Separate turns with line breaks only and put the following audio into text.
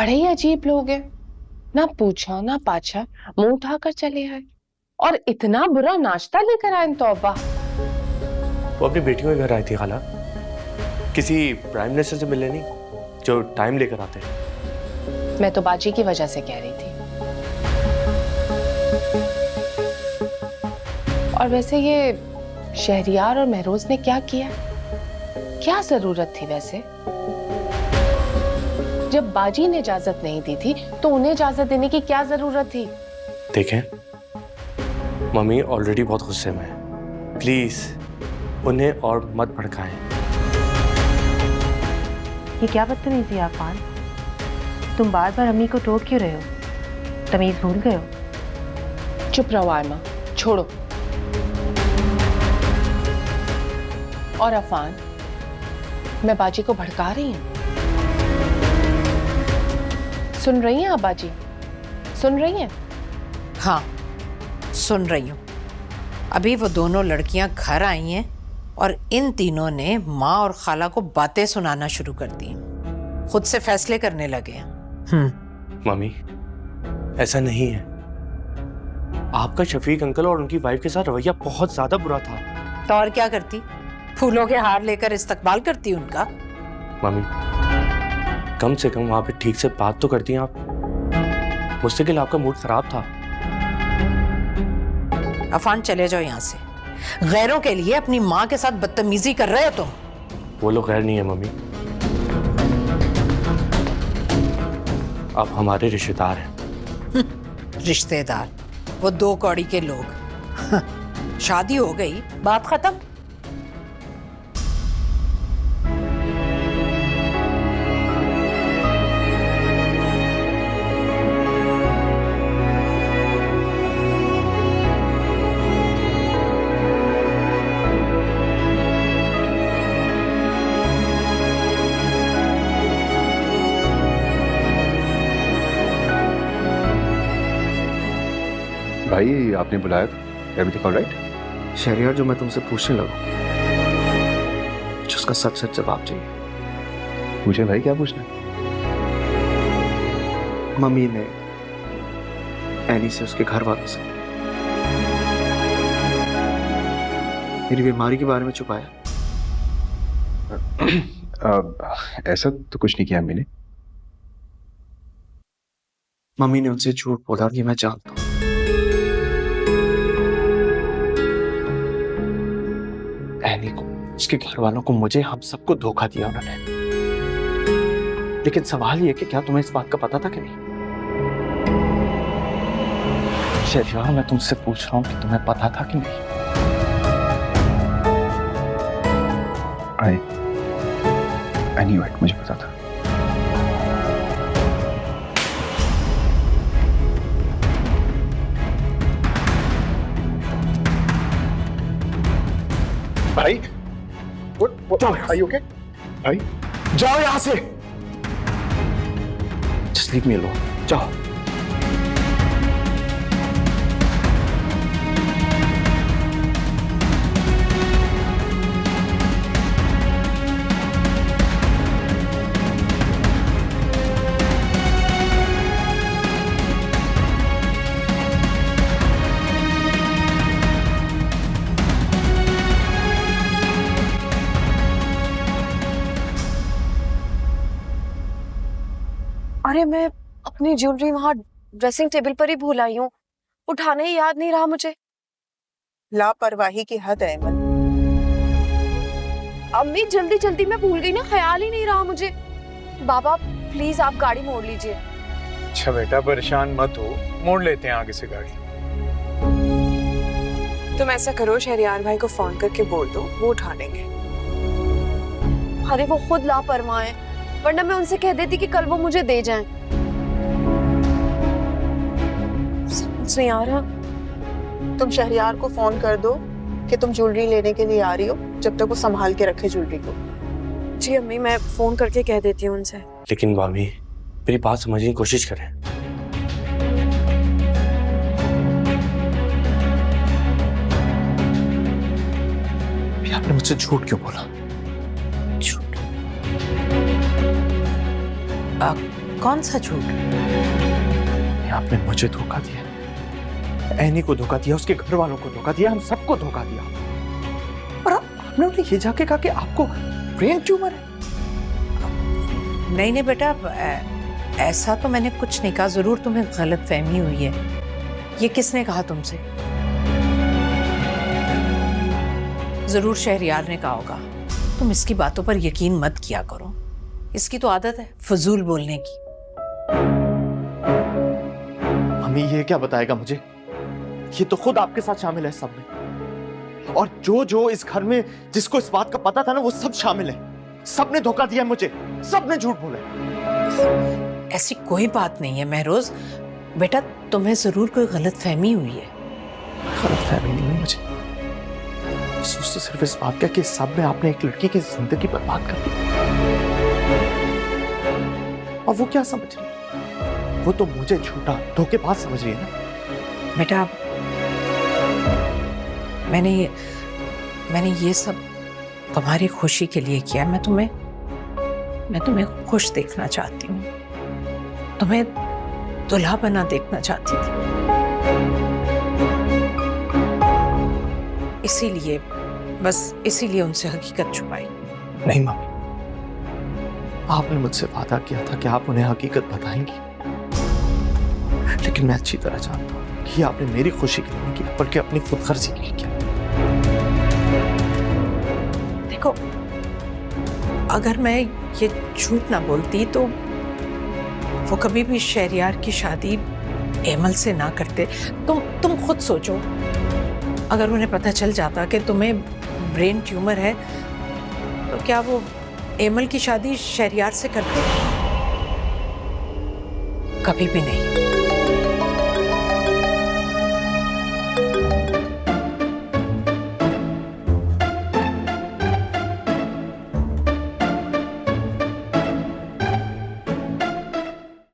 बड़े ही अजीब लोग हैं, ना पूछा ना पाछा मुंह उठाकर चले आए और इतना बुरा नाश्ता लेकर आए। तौबा।
वो अपनी बेटियों के घर आई थी खाला, किसी प्राइम मिनिस्टर से मिलने नहीं जो टाइम लेकर आते हैं।
मैं तो बाजी की वजह से कह रही थी। और वैसे ये शहरियार और महरोज ने क्या किया, क्या जरूरत थी वैसे? जब बाजी ने इजाजत नहीं दी थी तो उन्हें इजाजत देने की क्या जरूरत थी?
देखें, मम्मी ऑलरेडी बहुत गुस्से में है, प्लीज उन्हें और मत भड़काएं।
ये क्या बदतमीजी है आफान? तुम बार बार अम्मी को टोक क्यों रहे हो? तमीज भूल गए हो?
चुप रहो आयमा, छोड़ो। और अफान, मैं बाजी को भड़का रही हूं? सुन रही हैं आप बाजी? सुन रही हैं?
हाँ, सुन रही हूँ। अभी वो दोनों लड़कियां घर आई हैं और इन तीनों ने माँ और खाला को बातें सुनाना शुरू कर दी, खुद से फैसले करने लगे हैं।
मम्मी, ऐसा नहीं है। आपका शफीक अंकल और उनकी वाइफ के साथ रवैया बहुत ज्यादा बुरा था।
तो और क्या करती? फूलों के हार लेकर इस्तकबाल करती उनका।
मम्मी, कम से कम वहां पे ठीक से बात तो करती हैं आप। मुस्तकिल आपका मूड खराब था।
अफान, चले जाओ यहाँ से। गैरों के लिए अपनी माँ के साथ बदतमीजी कर रहे हो तुम।
वो लोग गैर नहीं है मम्मी, आप हमारे रिश्तेदार हैं।
रिश्तेदार? वो दो कौड़ी के लोग। शादी हो गई, बात खत्म।
भाई, आपने बुलाया था? Everything alright?
शहरियार, जो मैं तुमसे पूछने लगा उसका सच सच जवाब चाहिए।
पूछे भाई, क्या पूछना?
मम्मी ने एनी से, उसके घर वालों से मेरी बीमारी के बारे में छुपाया।
ऐसा तो कुछ नहीं किया मैंने।
मम्मी ने उनसे झूठ बोला कि मैं जानता हूं। एनी को, उसके घर वालों को, मुझे, हम सबको धोखा दिया उन्होंने। लेकिन सवाल ये कि क्या तुम्हें इस बात का पता था कि नहीं? शहरियार, मैं तुमसे पूछ रहा हूं कि तुम्हें पता था कि नहीं?
I knew it, मुझे पता था।
भाई, are you okay? भाई, जाओ यहां से। Just leave me alone. जाओ।
अरे, मैं अपनी ज्वेलरी वहां ड्रेसिंग टेबल पर ही भूल आई हूँ। उठाने ही याद नहीं रहा मुझे।
लापरवाही की हद है अमन।
अम्मी, जल्दी जल्दी मैं भूल गई ना, ख्याल ही नहीं रहा मुझे। बाबा प्लीज आप गाड़ी मोड़ लीजिए।
अच्छा बेटा, परेशान मत हो, मोड़ लेते हैं आगे से गाड़ी।
तुम ऐसा करो, शहरियार भाई को फोन करके बोल दो, वो उठा लेंगे।
अरे वो खुद लापरवाह हैं, वरना मैं उनसे कह देती कि कल वो मुझे दे जाएं। समझ नहीं आ रहा।
तुम शहरियार को फोन कर दो कि तुम ज्वेलरी लेने के लिए आ रही हो, जब तक वो संभाल के रखे ज्वेलरी को।
जी अम्मी, मैं फोन करके कह देती हूँ उनसे।
लेकिन भाभी, मेरी बात समझने की कोशिश करें।
आपने मुझसे झूठ क्यों बोला?
कौन सा झूठ?
आपने मुझे धोखा दिया, एनी को धोखा दिया, उसके घर वालों को धोखा दिया, हम सबको धोखा दिया। और आपने उन्हें ये जाके कहा कि आपको ब्रेन ट्यूमर है।
नहीं नहीं बेटा, ऐसा तो मैंने कुछ नहीं कहा। जरूर तुम्हें गलत फहमी हुई है। ये किसने कहा तुमसे? जरूर शहरयार ने कहा होगा। तुम इसकी बातों पर यकीन मत किया करो, इसकी तो आदत है फजूल बोलने की।
मम्मी ये क्या बताएगा मुझे? ये तो खुद आपके साथ शामिल है सब में, और जो जो इस घर में जिसको इस बात का पता था ना, वो सब शामिल है। सबने धोखा दिया मुझे, सबने झूठ बोला।
ऐसी कोई बात नहीं है महरोज बेटा, तुम्हें जरूर कोई गलत फहमी हुई है।
गलत फहमी नहीं हुई मुझे, अफसोस तो सिर्फ इस बात का कि सब में आपने एक लड़की की जिंदगी बर्बाद कर दी। और वो क्या समझ रही है? वो तो मुझे झूठा धोखेबाज समझ रही है ना।
बेटा मैंने ये सब तुम्हारी खुशी के लिए किया। मैं तुम्हें खुश देखना चाहती हूँ, तुम्हें दुल्हा बना देखना चाहती थी। इसीलिए उनसे हकीकत छुपाई।
नहीं मम्मी, आपने मुझसे वादा किया था कि आप उन्हें हकीकत बताएंगी, लेकिन मैं अच्छी तरह जानता हूँ कि आपने मेरी खुशी के लिए नहीं किया, बल्कि अपनी खुदगर्जी के लिए किया।
देखो, अगर मैं ये झूठ ना बोलती तो वो कभी भी शहरयार की शादी एमल से ना करते। तुम खुद सोचो, अगर उन्हें पता चल जाता कि तुम्हें ब्रेन ट्यूमर है, तो क्या वो एमल की शादी शहरयार से करते? कभी भी नहीं।